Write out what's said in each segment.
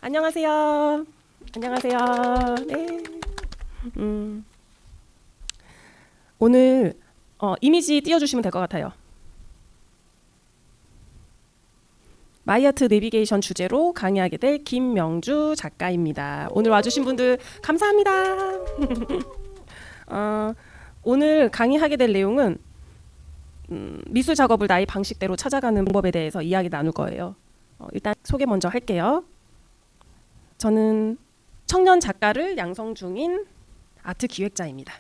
안녕하세요. 안녕하세요. 네. 오늘 이미지 띄워주시면 될 것 같아요. 마이아트 내비게이션 주제로 강의하게 될 김명주 작가입니다. 오늘 와주신 분들 감사합니다. 오늘 강의하게 될 내용은 미술 작업을 나의 방식대로 찾아가는 방법에 대해서 이야기 나눌 거예요. 일단 소개 먼저 할게요. 저는 청년 작가를 양성 중인 아트 기획자입니다.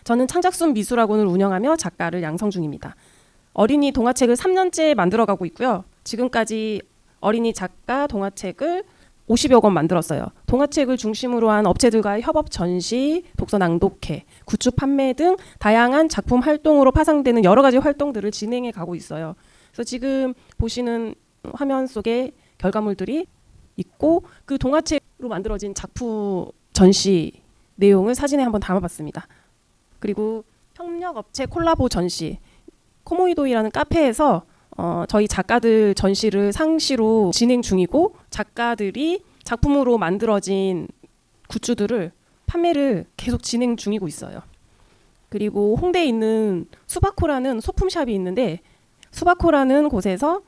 저는 창작숲 미술학원을 운영하며 작가를 양성 중입니다. 어린이 동화책을 3년째 만들어가고 있고요. 지금까지 어린이 작가 동화책을 50여 권 만들었어요. 동화책을 중심으로 한 업체들과의 협업 전시, 독서 낭독회, 굿즈 판매 등 다양한 작품 활동으로 파생되는 여러 가지 활동들을 진행해 가고 있어요. 그래서 지금 보시는 화면 속에 결과물들이 있고 그 동화책으로 만들어진 작품 전시 내용을 사진에 한번 담아봤습니다. 그리고 협력업체 콜라보 전시, 코모이도이라는 카페에서 저희 작가들 전시를 상시로 진행 중이고 작가들이 작품으로 만들어진 굿즈들을 판매를 계속 진행 중이고 있어요. 그리고 홍대에 있는 수바코라는 소품샵이 있는데 수바코라는 곳에서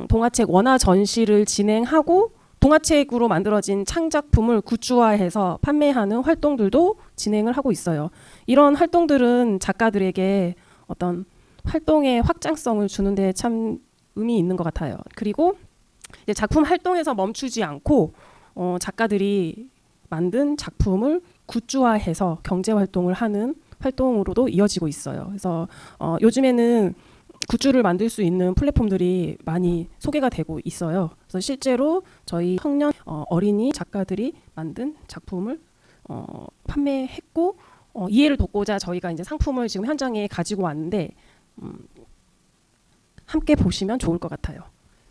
동화책 원화 전시를 진행하고 동화책으로 만들어진 창작품을 굿즈화해서 판매하는 활동들도 진행을 하고 있어요. 이런 활동들은 작가들에게 어떤 활동의 확장성을 주는 데 참 의미 있는 것 같아요. 그리고 이제 작품 활동에서 멈추지 않고 작가들이 만든 작품을 굿즈화해서 경제 활동을 하는 활동으로도 이어지고 있어요. 그래서 요즘에는 굿즈를 만들 수 있는 플랫폼들이 많이 소개가 되고 있어요. 그래서 실제로 저희 청년 어린이 작가들이 만든 작품을 판매했고 이해를 돕고자 저희가 이제 상품을 지금 현장에 가지고 왔는데 함께 보시면 좋을 것 같아요.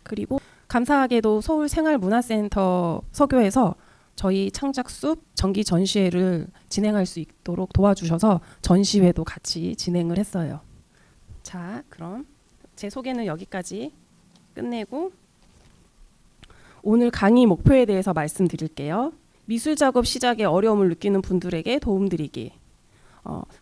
그리고 감사하게도 서울생활문화센터 서교에서 저희 창작숲 정기 전시회를 진행할 수 있도록 도와주셔서 전시회도 같이 진행을 했어요. 자, 그럼 제 소개는 여기까지 끝내고 오늘 강의 목표에 대해서 말씀드릴게요. 미술 작업 시작에 어려움을 느끼는 분들에게 도움드리기.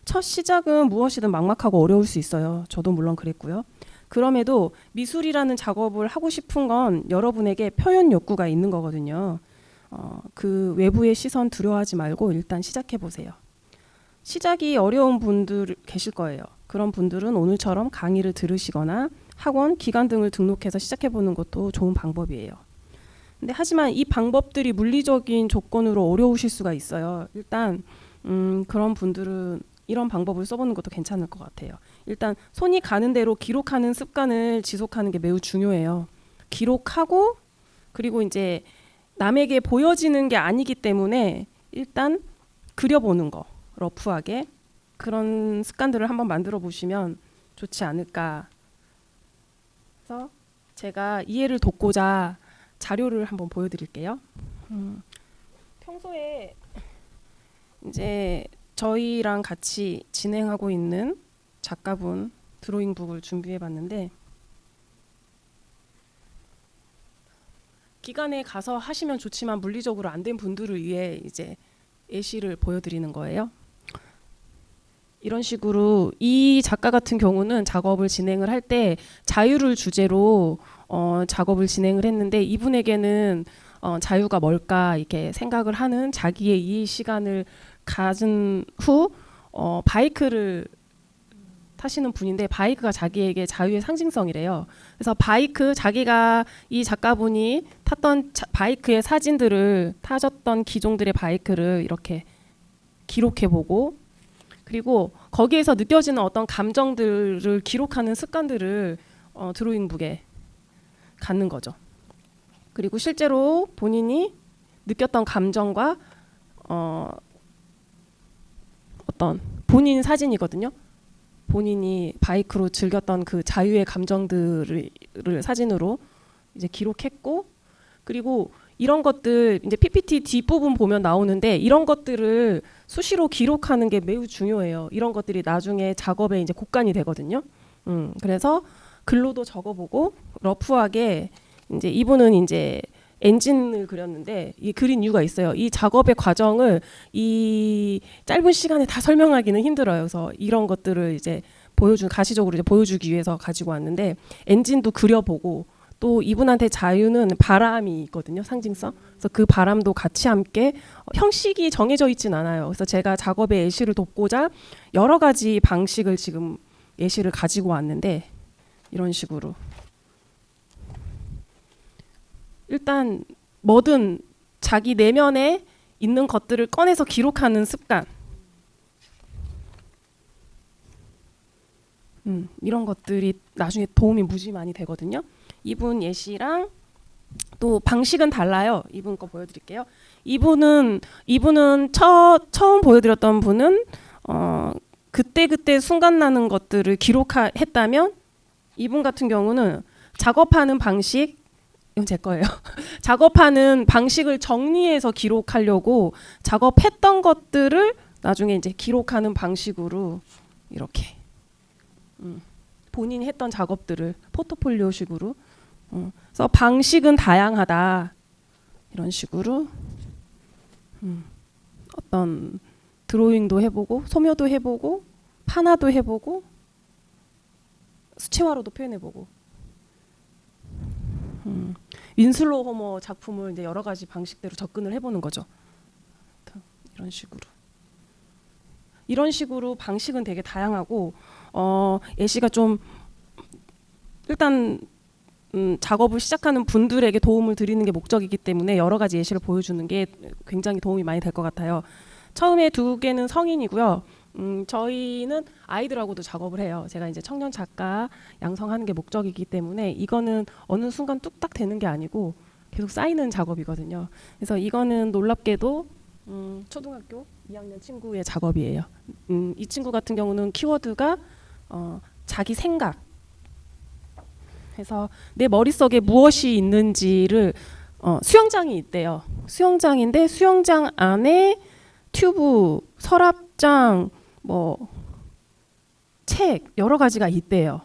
첫 시작은 무엇이든 막막하고 어려울 수 있어요. 저도 물론 그랬고요. 그럼에도 미술이라는 작업을 하고 싶은 건 여러분에게 표현 욕구가 있는 거거든요. 그 외부의 시선 두려워하지 말고 일단 시작해 보세요. 시작이 어려운 분들 계실 거예요. 그런 분들은 오늘처럼 강의를 들으시거나 학원, 기관 등을 등록해서 시작해 보는 것도 좋은 방법이에요. 근데 하지만 이 방법들이 물리적인 조건으로 어려우실 수가 있어요. 일단 그런 분들은 이런 방법을 써보는 것도 괜찮을 것 같아요. 일단 손이 가는 대로 기록하는 습관을 지속하는 게 매우 중요해요. 기록하고 그리고 이제 남에게 보여지는 게 아니기 때문에 일단 그려보는 거, 러프하게 그런 습관들을 한번 만들어 보시면 좋지 않을까. 그래서 제가 이해를 돕고자 자료를 한번 보여드릴게요. 평소에 이제 저희랑 같이 진행하고 있는 작가분 드로잉북을 준비해봤는데 기관에 가서 하시면 좋지만 물리적으로 안 된 분들을 위해 이제 예시를 보여드리는 거예요. 이런 식으로 이 작가 같은 경우는 작업을 진행을 할 때 자유를 주제로 작업을 진행을 했는데 이분에게는 자유가 뭘까 이렇게 생각을 하는 자기의 이해 시간을 가진 후 바이크를 타시는 분인데 바이크가 자기에게 자유의 상징성이래요. 그래서 바이크 자기가 이 작가분이 탔던 바이크의 사진들을 타셨던 기종들의 바이크를 이렇게 기록해보고 그리고 거기에서 느껴지는 어떤 감정들을 기록하는 습관들을 드로잉북에 갖는 거죠. 그리고 실제로 본인이 느꼈던 감정과 어떤 본인 사진이거든요. 본인이 바이크로 즐겼던 그 자유의 감정들을 사진으로 이제 기록했고 그리고 이런 것들 이제 PPT 뒷부분 보면 나오는데 이런 것들을 수시로 기록하는 게 매우 중요해요. 이런 것들이 나중에 작업에 이제 곡간이 되거든요. 그래서 글로도 적어보고 러프하게 이제 이분은 이제 엔진을 그렸는데 이 그린 이유가 있어요. 이 작업의 과정을 이 짧은 시간에 다 설명하기는 힘들어요. 그래서 이런 것들을 이제 가시적으로 이제 보여주기 위해서 가지고 왔는데 엔진도 그려보고 또 이분한테 자유는 바람이 있거든요. 상징성. 그래서 그 바람도 같이 함께 형식이 정해져 있진 않아요. 그래서 제가 작업의 예시를 돕고자 여러 가지 방식을 지금 예시를 가지고 왔는데 이런 식으로 일단 뭐든 자기 내면에 있는 것들을 꺼내서 기록하는 습관 이런 것들이 나중에 도움이 무지 많이 되거든요. 이분 예시랑 또 방식은 달라요. 이분 거 보여드릴게요. 이분은 처음 보여드렸던 분은 그때 순간 나는 것들을 기록했다면 이분 같은 경우는 작업하는 방식 이건 제 거예요. 작업하는 방식을 정리해서 기록하려고 작업했던 것들을 나중에 이제 기록하는 방식으로 이렇게 본인이 했던 작업들을 포트폴리오식으로 그래서 방식은 다양하다 이런 식으로 어떤 드로잉도 해보고 소묘도 해보고 판화도 해보고 수채화로도 표현해보고 윈슬로우 호머 작품을 이제 여러 가지 방식대로 접근을 해보는 거죠. 이런 식으로 방식은 되게 다양하고 예시가 좀 일단 작업을 시작하는 분들에게 도움을 드리는 게 목적이기 때문에 여러 가지 예시를 보여주는 게 굉장히 도움이 많이 될 것 같아요. 처음에 두 개는 성인이고요. 저희는 아이들하고도 작업을 해요. 제가 이제 청년 작가 양성하는 게 목적이기 때문에 이거는 어느 순간 뚝딱 되는 게 아니고 계속 쌓이는 작업이거든요. 그래서 이거는 놀랍게도 초등학교 2학년 친구의 작업이에요. 이 친구 같은 경우는 키워드가 자기 생각. 그래서 내 머릿속에 무엇이 있는지를 수영장이 있대요. 수영장인데 수영장 안에 튜브, 서랍장, 책 여러 가지가 있대요.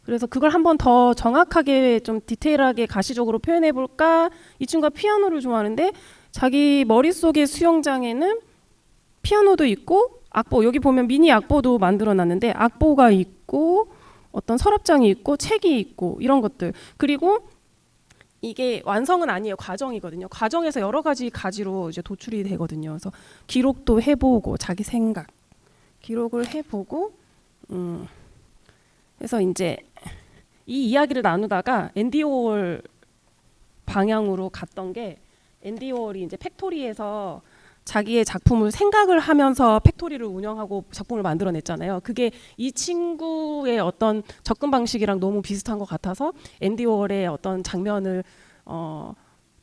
그래서 그걸 한번 더 정확하게 좀 디테일하게 가시적으로 표현해 볼까? 이 친구가 피아노를 좋아하는데 자기 머릿속의 수영장에는 피아노도 있고 악보, 여기 보면 미니 악보도 만들어 놨는데 악보가 있고 어떤 서랍장이 있고 책이 있고 이런 것들. 그리고 이게 완성은 아니에요. 과정이거든요. 과정에서 여러 가지 가지로 이제 도출이 되거든요. 그래서 기록도 해보고 자기 생각 기록을 해보고 그래서 이제 이 이야기를 나누다가 앤디 워홀 방향으로 갔던 게 앤디 워홀이 이제 팩토리에서 자기의 작품을 생각을 하면서 팩토리를 운영하고 작품을 만들어냈잖아요. 그게 이 친구의 어떤 접근 방식이랑 너무 비슷한 것 같아서 앤디 워홀의 어떤 장면을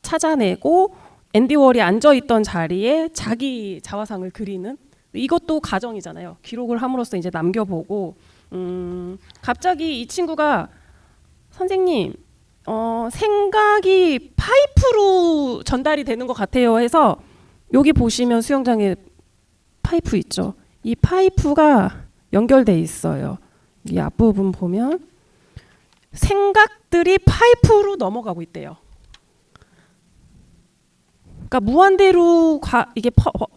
찾아내고 앤디 워홀이 앉아있던 자리에 자기 자화상을 그리는 이것도 과정이잖아요. 기록을 함으로써 이제 남겨보고 갑자기 이 친구가 선생님 생각이 파이프로 전달이 되는 것 같아요 해서 여기 보시면 수영장에 파이프 있죠. 이 파이프가 연결돼 있어요. 이 앞부분 보면 생각들이 파이프로 넘어가고 있대요. 그러니까 무한대로 이게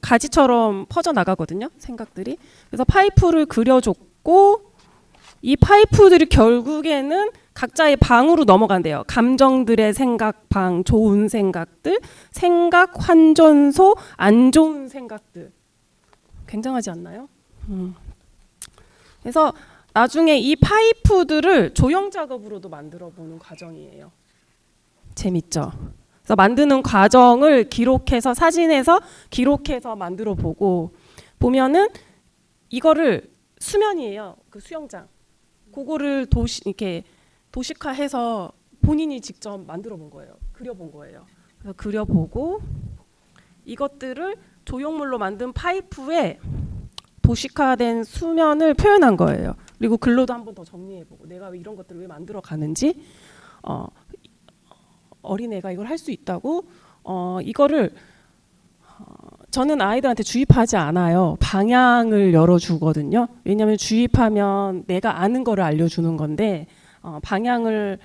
가지처럼 퍼져 나가거든요. 생각들이. 그래서 파이프를 그려줬고 이 파이프들이 결국에는 각자의 방으로 넘어간대요. 감정들의 생각 방, 좋은 생각들, 생각 환전소, 안 좋은 생각들. 굉장하지 않나요? 그래서 나중에 이 파이프들을 조형 작업으로도 만들어 보는 과정이에요. 재밌죠? 그래서 만드는 과정을 기록해서 사진에서 기록해서 만들어 보면은 이거를 수면이에요. 그 수영장. 그거를 이렇게 도식화해서 본인이 직접 만들어 본 거예요. 그려본 거예요. 그래서 그려보고 이것들을 조형물로 만든 파이프에 도식화된 수면을 표현한 거예요. 그리고 글로도 한번 더 정리해보고 내가 이런 것들을 왜 만들어 가는지 어린애가 이걸 할 수 있다고 이거를 저는 아이들한테 주입하지 않아요. 방향을 열어주거든요. 왜냐하면 주입하면 내가 아는 거를 알려주는 건데 방향을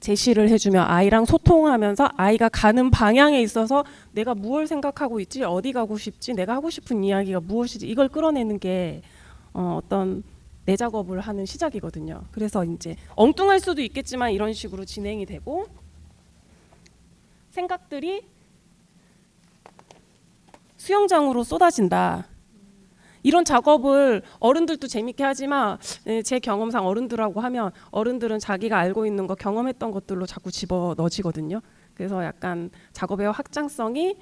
제시를 해주며 아이랑 소통하면서 아이가 가는 방향에 있어서 내가 무엇을 생각하고 있지, 어디 가고 싶지, 내가 하고 싶은 이야기가 무엇이지, 이걸 끌어내는 게 어떤 내 작업을 하는 시작이거든요. 그래서 이제 엉뚱할 수도 있겠지만 이런 식으로 진행이 되고, 생각들이 수영장으로 쏟아진다. 이런 작업을 어른들도 재밌게 하지만 제 경험상 어른들하고 하면 어른들은 자기가 알고 있는 거, 경험했던 것들로 자꾸 집어 넣어지거든요. 그래서 약간 작업의 확장성이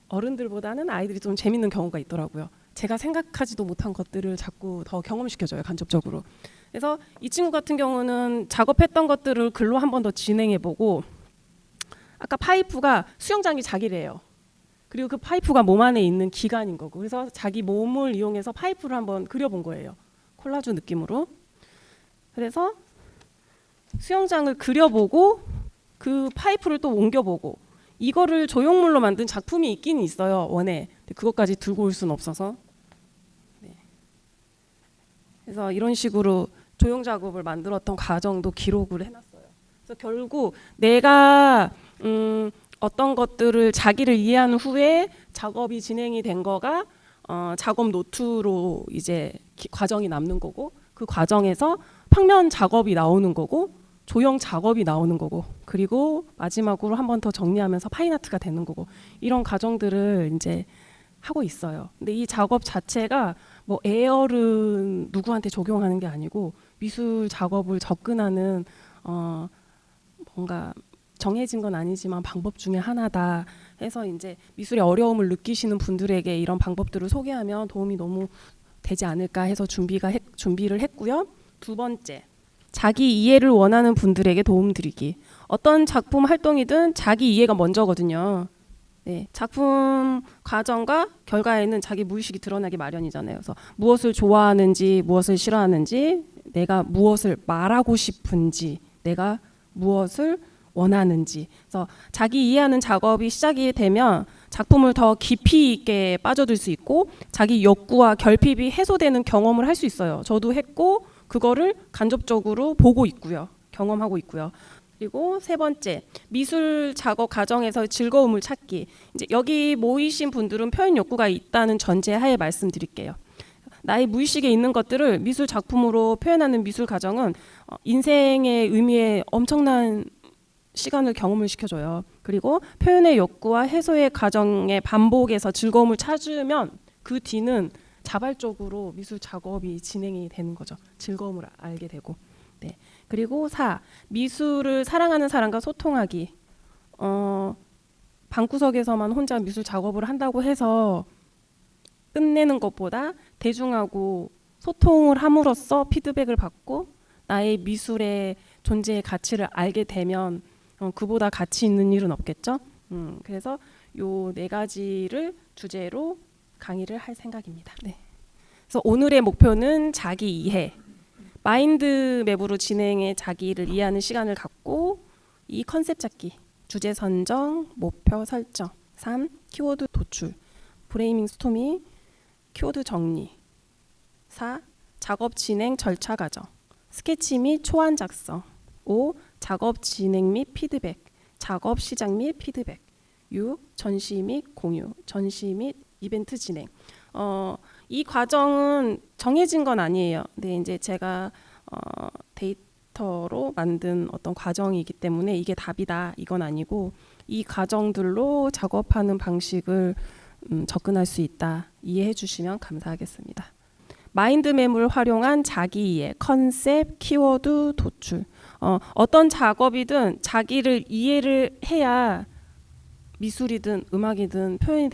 어른들보다는 아이들이 좀 재밌는 경우가 있더라고요. 제가 생각하지도 못한 것들을 자꾸 더 경험시켜줘요, 간접적으로. 그래서 이 친구 같은 경우는 작업했던 것들을 글로 한 번 더 진행해보고, 아까 파이프가 수영장이 자기래요. 그리고 그 파이프가 몸 안에 있는 기관인 거고, 그래서 자기 몸을 이용해서 파이프를 한번 그려본 거예요. 콜라주 느낌으로. 그래서 수영장을 그려보고 그 파이프를 또 옮겨보고, 이거를 조형물로 만든 작품이 있긴 있어요, 원에. 근데 그것까지 들고 올 수는 없어서. 네. 그래서 이런 식으로 조형 작업을 만들었던 과정도 기록을 해놨어요. 그래서 결국 내가 어떤 것들을 자기를 이해한 후에 작업이 진행이 된 거가 작업 노트로 이제 과정이 남는 거고, 그 과정에서 평면 작업이 나오는 거고, 조형 작업이 나오는 거고, 그리고 마지막으로 한 번 더 정리하면서 파인아트가 되는 거고, 이런 과정들을 이제 하고 있어요. 근데 이 작업 자체가 뭐 애열은 누구한테 적용하는 게 아니고 미술 작업을 접근하는 뭔가 정해진 건 아니지만 방법 중에 하나다 해서 이제 미술의 어려움을 느끼시는 분들에게 이런 방법들을 소개하면 도움이 너무 되지 않을까 해서 준비를 했고요. 두 번째, 자기 이해를 원하는 분들에게 도움 드리기. 어떤 작품 활동이든 자기 이해가 먼저거든요. 네, 작품 과정과 결과에는 자기 무의식이 드러나기 마련이잖아요. 그래서 무엇을 좋아하는지, 무엇을 싫어하는지, 내가 무엇을 말하고 싶은지, 내가 무엇을 원하는지. 그래서 자기 이해하는 작업이 시작이 되면 작품을 더 깊이 있게 빠져들 수 있고 자기 욕구와 결핍이 해소되는 경험을 할 수 있어요. 저도 했고 그거를 간접적으로 보고 있고요. 경험하고 있고요. 그리고 세 번째, 미술 작업 과정에서 즐거움을 찾기. 이제 여기 모이신 분들은 표현 욕구가 있다는 전제하에 말씀드릴게요. 나의 무의식에 있는 것들을 미술 작품으로 표현하는 미술 과정은 인생의 의미에 엄청난 시간을 경험을 시켜줘요. 그리고 표현의 욕구와 해소의 과정의 반복에서 즐거움을 찾으면 그 뒤는 자발적으로 미술 작업이 진행이 되는 거죠. 즐거움을 알게 되고. 네. 그리고 4. 미술을 사랑하는 사람과 소통하기. 방구석에서만 혼자 미술 작업을 한다고 해서 끝내는 것보다 대중하고 소통을 함으로써 피드백을 받고 나의 미술의 존재의 가치를 알게 되면 그보다 가치 있는 일은 없겠죠. 그래서 요 네 가지를 주제로 강의를 할 생각입니다. 네. 그래서 오늘의 목표는 자기 이해, 마인드맵으로 진행해 자기를 이해하는 시간을 갖고 이 컨셉 잡기, 주제 선정, 목표 설정, 3. 키워드 도출, 브레이밍 스토밍, 키워드 정리, 4. 작업 진행 절차 과정, 스케치 및 초안 작성, 5. 작업 진행 및 피드백, 작업 시작 및 피드백, 6. 전시 및 공유, 전시 및 이벤트 진행. 이 과정은 정해진 건 아니에요. 근데 이제 제가 데이터로 만든 어떤 과정이기 때문에 이게 답이다 이건 아니고 이 과정들로 작업하는 방식을 접근할 수 있다 이해해 주시면 감사하겠습니다. 마인드맵을 활용한 자기 이해, 컨셉, 키워드 도출. 어떤 작업이든 자기를 이해를 해야 미술이든 음악이든 표현이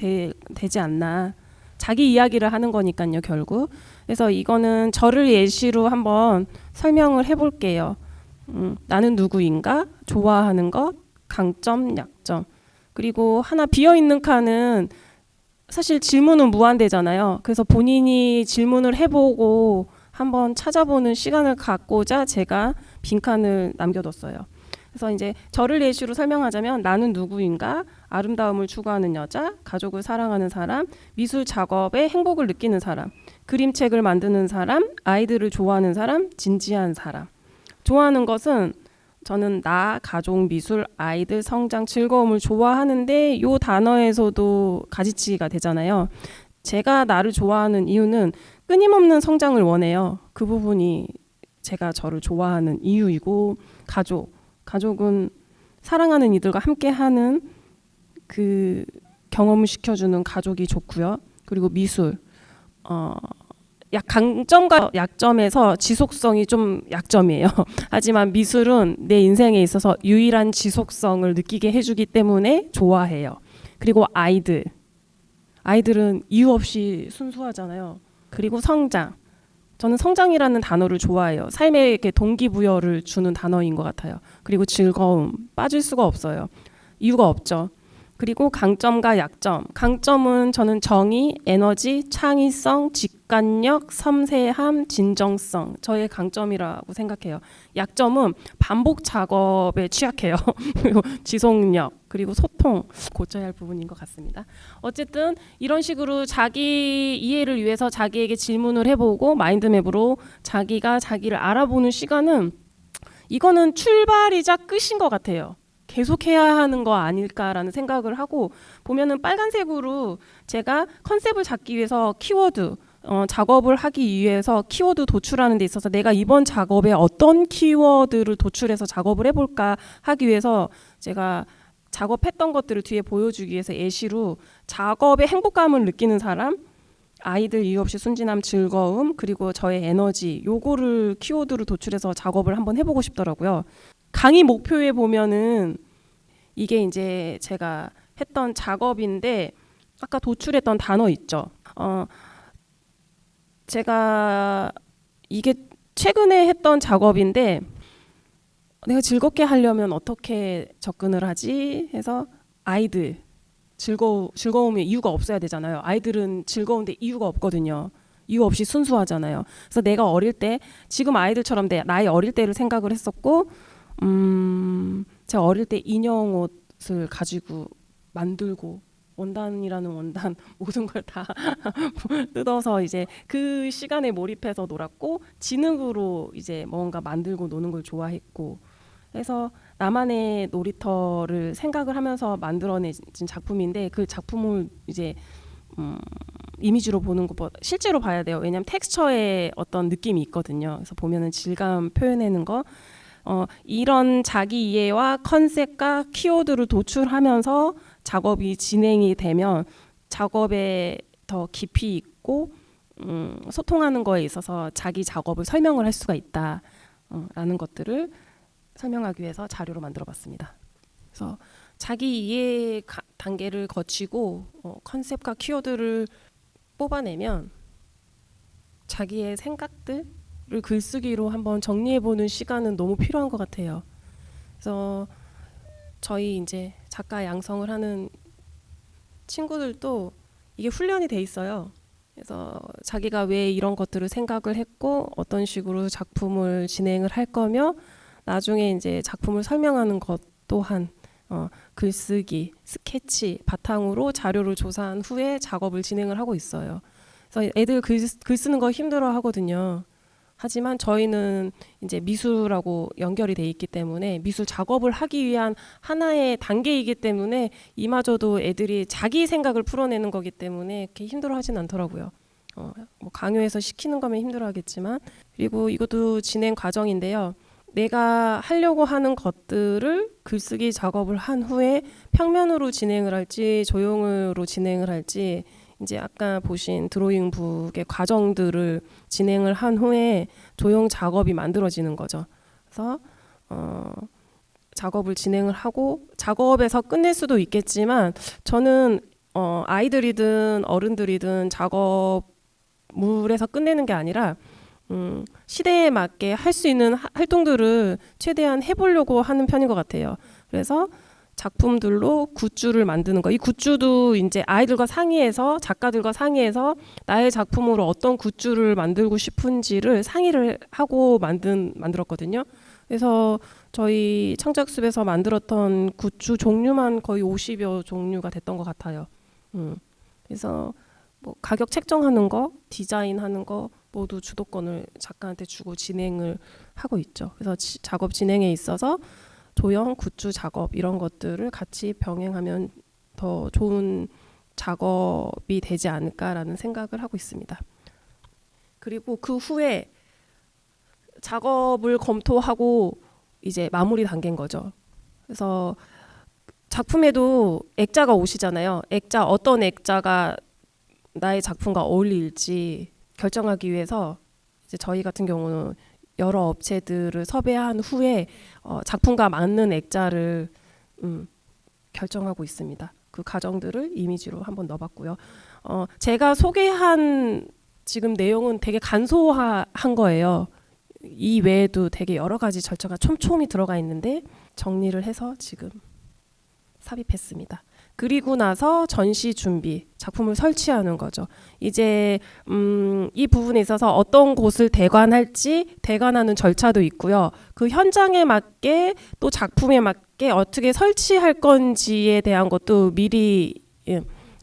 되지 않나. 자기 이야기를 하는 거니까요, 결국. 그래서 이거는 저를 예시로 한번 설명을 해볼게요. 나는 누구인가? 좋아하는 것, 강점, 약점. 그리고 하나 비어있는 칸은 사실 질문은 무한대잖아요. 그래서 본인이 질문을 해보고 한번 찾아보는 시간을 갖고자 제가 빈칸을 남겨뒀어요. 그래서 이제 저를 예시로 설명하자면 나는 누구인가? 아름다움을 추구하는 여자, 가족을 사랑하는 사람, 미술 작업에 행복을 느끼는 사람, 그림책을 만드는 사람, 아이들을 좋아하는 사람, 진지한 사람. 좋아하는 것은 저는 나, 가족, 미술, 아이들, 성장, 즐거움을 좋아하는데 요 단어에서도 가지치기가 되잖아요. 제가 나를 좋아하는 이유는 끊임없는 성장을 원해요. 그 부분이 제가 저를 좋아하는 이유이고, 가족은 사랑하는 이들과 함께하는 그 경험을 시켜주는 가족이 좋고요. 그리고 미술, 강점과 약점에서 지속성이 좀 약점이에요. 하지만 미술은 내 인생에 있어서 유일한 지속성을 느끼게 해주기 때문에 좋아해요. 그리고 아이들은 이유 없이 순수하잖아요. 그리고 성장. 저는 성장이라는 단어를 좋아해요. 삶에 이렇게 동기부여를 주는 단어인 것 같아요. 그리고 즐거움. 빠질 수가 없어요. 이유가 없죠. 그리고 강점과 약점. 강점은 저는 정의, 에너지, 창의성, 직관력, 섬세함, 진정성. 저의 강점이라고 생각해요. 약점은 반복 작업에 취약해요. 그리고 지속력, 그리고 소통. 고쳐야 할 부분인 것 같습니다. 어쨌든 이런 식으로 자기 이해를 위해서 자기에게 질문을 해보고 마인드맵으로 자기가 자기를 알아보는 시간은 이거는 출발이자 끝인 것 같아요. 계속해야 하는 거 아닐까라는 생각을 하고 보면은 빨간색으로 제가 컨셉을 잡기 위해서 키워드 작업을 하기 위해서 키워드 도출하는 데 있어서 내가 이번 작업에 어떤 키워드를 도출해서 작업을 해볼까 하기 위해서 제가 작업했던 것들을 뒤에 보여주기 위해서 예시로 작업의 행복감을 느끼는 사람, 아이들 이유 없이 순진함, 즐거움, 그리고 저의 에너지 요거를 키워드로 도출해서 작업을 한번 해보고 싶더라고요. 강의 목표에 보면은 이게 이제 제가 했던 작업인데 아까 도출했던 단어 있죠. 제가 이게 최근에 했던 작업인데 내가 즐겁게 하려면 어떻게 접근을 하지 해서 아이들 즐거움에 이유가 없어야 되잖아요. 아이들은 즐거운데 이유가 없거든요. 이유 없이 순수하잖아요. 그래서 내가 어릴 때 지금 아이들처럼 나의 어릴 때를 생각을 했었고 제가 어릴 때 인형 옷을 가지고 만들고 원단이라는 원단 모든 걸 다 뜯어서 이제 그 시간에 몰입해서 놀았고 지능으로 이제 뭔가 만들고 노는 걸 좋아했고 해서 나만의 놀이터를 생각을 하면서 만들어낸 작품인데 그 작품을 이제 이미지로 보는 것보다 실제로 봐야 돼요. 왜냐하면 텍스처에 어떤 느낌이 있거든요. 그래서 보면은 질감 표현하는 거 이런 자기 이해와 컨셉과 키워드를 도출하면서 작업이 진행이 되면 작업에 더 깊이 있고 소통하는 거에 있어서 자기 작업을 설명을 할 수가 있다 라는 것들을 설명하기 위해서 자료로 만들어 봤습니다. 그래서 자기 이해 단계를 거치고 컨셉과 키워드를 뽑아내면 자기의 생각들 를 글쓰기로 한번 정리해보는 시간은 너무 필요한 것 같아요. 그래서 저희 이제 작가 양성을 하는 친구들도 이게 훈련이 돼 있어요. 그래서 자기가 왜 이런 것들을 생각을 했고 어떤 식으로 작품을 진행을 할 거며 나중에 이제 작품을 설명하는 것 또한 글쓰기, 스케치 바탕으로 자료를 조사한 후에 작업을 진행을 하고 있어요. 그래서 애들 글 쓰는 거 힘들어 하거든요. 하지만 저희는 이제 미술하고 연결이 돼 있기 때문에 미술 작업을 하기 위한 하나의 단계이기 때문에 이마저도 애들이 자기 생각을 풀어내는 거기 때문에 그렇게 힘들어하진 않더라고요. 뭐 강요해서 시키는 거면 힘들어하겠지만 그리고 이것도 진행 과정인데요. 내가 하려고 하는 것들을 글쓰기 작업을 한 후에 평면으로 진행을 할지 조형으로 진행을 할지 이제 아까 보신 드로잉북의 과정들을 진행을 한 후에 조형 작업이 만들어지는 거죠. 그래서 작업을 진행을 하고 작업에서 끝낼 수도 있겠지만 저는 아이들이든 어른들이든 작업물에서 끝내는 게 아니라 시대에 맞게 할 수 있는 활동들을 최대한 해보려고 하는 편인 것 같아요. 그래서 작품들로 굿즈를 만드는 거. 이 굿즈도 이제 아이들과 상의해서 작가들과 상의해서 나의 작품으로 어떤 굿즈를 만들고 싶은지를 상의를 하고 만들었거든요. 그래서 저희 창작숲에서 만들었던 굿즈 종류만 거의 50여 종류가 됐던 것 같아요. 그래서 뭐 가격 책정하는 거, 디자인하는 거 모두 주도권을 작가한테 주고 진행을 하고 있죠. 그래서 작업 진행에 있어서 조형, 굿즈 작업 이런 것들을 같이 병행하면 더 좋은 작업이 되지 않을까라는 생각을 하고 있습니다. 그리고 그 후에 작업을 검토하고 이제 마무리 단계인 거죠. 그래서 작품에도 액자가 오시잖아요. 액자 어떤 액자가 나의 작품과 어울릴지 결정하기 위해서 이제 저희 같은 경우는 여러 업체들을 섭외한 후에 작품과 맞는 액자를 결정하고 있습니다. 그 과정들을 이미지로 한번 넣어봤고요. 제가 소개한 지금 내용은 되게 간소한 거예요. 이 외에도 되게 여러 가지 절차가 촘촘히 들어가 있는데 정리를 해서 지금 삽입했습니다. 그리고 나서 전시 준비, 작품을 설치하는 거죠. 이제 이 부분에 있어서 어떤 곳을 대관할지 대관하는 절차도 있고요. 그 현장에 맞게 또 작품에 맞게 어떻게 설치할 건지에 대한 것도 미리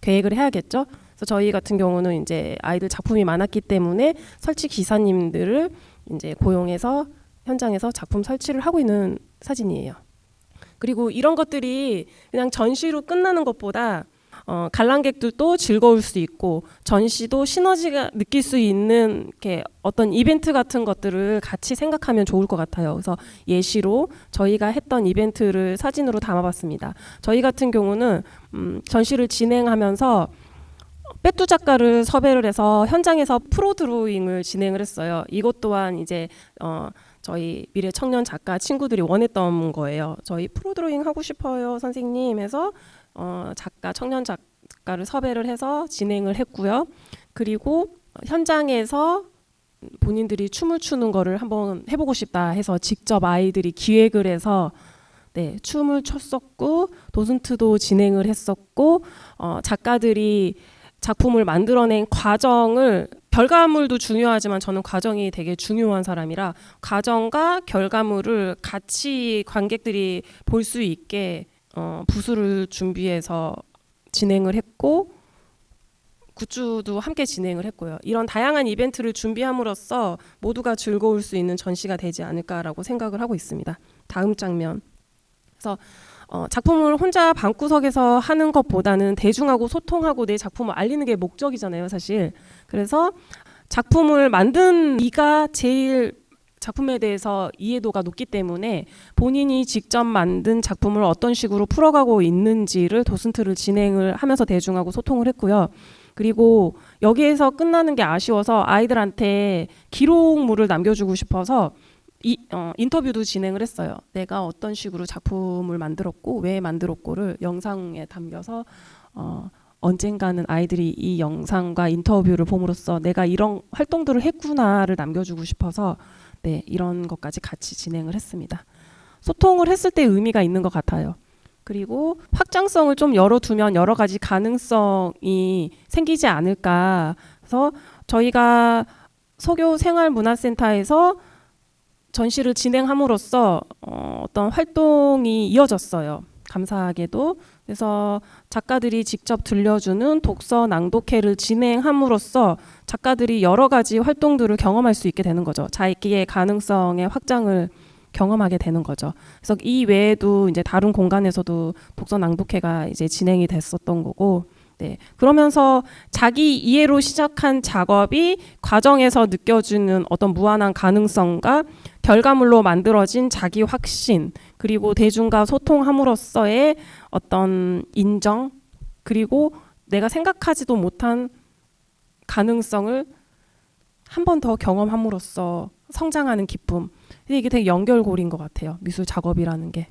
계획을 해야겠죠. 그래서 저희 같은 경우는 이제 아이들 작품이 많았기 때문에 설치 기사님들을 이제 고용해서 현장에서 작품 설치를 하고 있는 사진이에요. 그리고 이런 것들이 그냥 전시로 끝나는 것보다 관람객들도 즐거울 수 있고 전시도 시너지가 느낄 수 있는 이렇게 어떤 이벤트 같은 것들을 같이 생각하면 좋을 것 같아요. 그래서 예시로 저희가 했던 이벤트를 사진으로 담아봤습니다. 저희 같은 경우는 전시를 진행하면서 빼뚜 작가를 섭외를 해서 현장에서 프로 드로잉을 진행을 했어요. 이것 또한 이제 저희 미래 청년 작가 친구들이 원했던 거예요. 저희 프로 드로잉 하고 싶어요, 선생님 해서 작가 청년 작가를 섭외를 해서 진행을 했고요. 그리고 현장에서 본인들이 춤을 추는 거를 한번 해보고 싶다 해서 직접 아이들이 기획을 해서 춤을 췄었고 도슨트도 진행을 했었고 작가들이 작품을 만들어낸 과정을 결과물도 중요하지만 저는 과정이 되게 중요한 사람이라 과정과 결과물을 같이 관객들이 볼 수 있게 부스를 준비해서 진행을 했고 굿즈도 함께 진행을 했고요. 이런 다양한 이벤트를 준비함으로써 모두가 즐거울 수 있는 전시가 되지 않을까라고 생각을 하고 있습니다. 다음 장면. 그래서 작품을 혼자 방구석에서 하는 것보다는 대중하고 소통하고 내 작품을 알리는 게 목적이잖아요, 사실. 그래서 작품을 만든 이가 제일 작품에 대해서 이해도가 높기 때문에 본인이 직접 만든 작품을 어떤 식으로 풀어가고 있는지를 도슨트를 진행을 하면서 대중하고 소통을 했고요. 그리고 여기에서 끝나는 게 아쉬워서 아이들한테 기록물을 남겨주고 싶어서 인터뷰도 진행을 했어요. 내가 어떤 식으로 작품을 만들었고 왜 만들었고를 영상에 담겨서 언젠가는 아이들이 이 영상과 인터뷰를 봄으로써 내가 이런 활동들을 했구나를 남겨주고 싶어서 이런 것까지 같이 진행을 했습니다. 소통을 했을 때 의미가 있는 것 같아요. 그리고 확장성을 좀 열어두면 여러 가지 가능성이 생기지 않을까. 그래서 저희가 서교 생활문화센터에서 전시를 진행함으로써 어떤 활동이 이어졌어요. 감사하게도. 그래서 작가들이 직접 들려주는 독서 낭독회를 진행함으로써 작가들이 여러 가지 활동들을 경험할 수 있게 되는 거죠. 자기의 가능성의 확장을 경험하게 되는 거죠. 그래서 이 외에도 이제 다른 공간에서도 독서 낭독회가 이제 진행이 됐었던 거고, 그러면서 자기 이해로 시작한 작업이 과정에서 느껴지는 어떤 무한한 가능성과 결과물로 만들어진 자기 확신, 그리고 대중과 소통함으로써의 어떤 인정, 그리고 내가 생각하지도 못한 가능성을 한 번 더 경험함으로써 성장하는 기쁨. 이게 되게 연결고리인 것 같아요. 미술 작업이라는 게.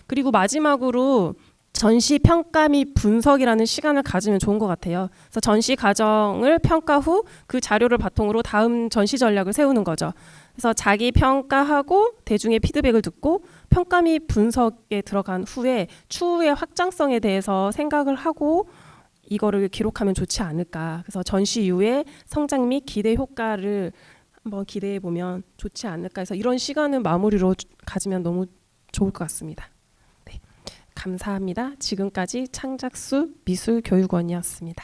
그리고 마지막으로 전시 평가 및 분석이라는 시간을 가지면 좋은 것 같아요. 그래서 전시 과정을 평가 후 그 자료를 바탕으로 다음 전시 전략을 세우는 거죠. 그래서 자기 평가하고 대중의 피드백을 듣고 평가 및 분석에 들어간 후에 추후의 확장성에 대해서 생각을 하고 이거를 기록하면 좋지 않을까. 그래서 전시 이후에 성장 및 기대 효과를 한번 기대해 보면 좋지 않을까 해서 이런 시간을 마무리로 가지면 너무 좋을 것 같습니다. 감사합니다. 지금까지 창작수 미술교육원이었습니다.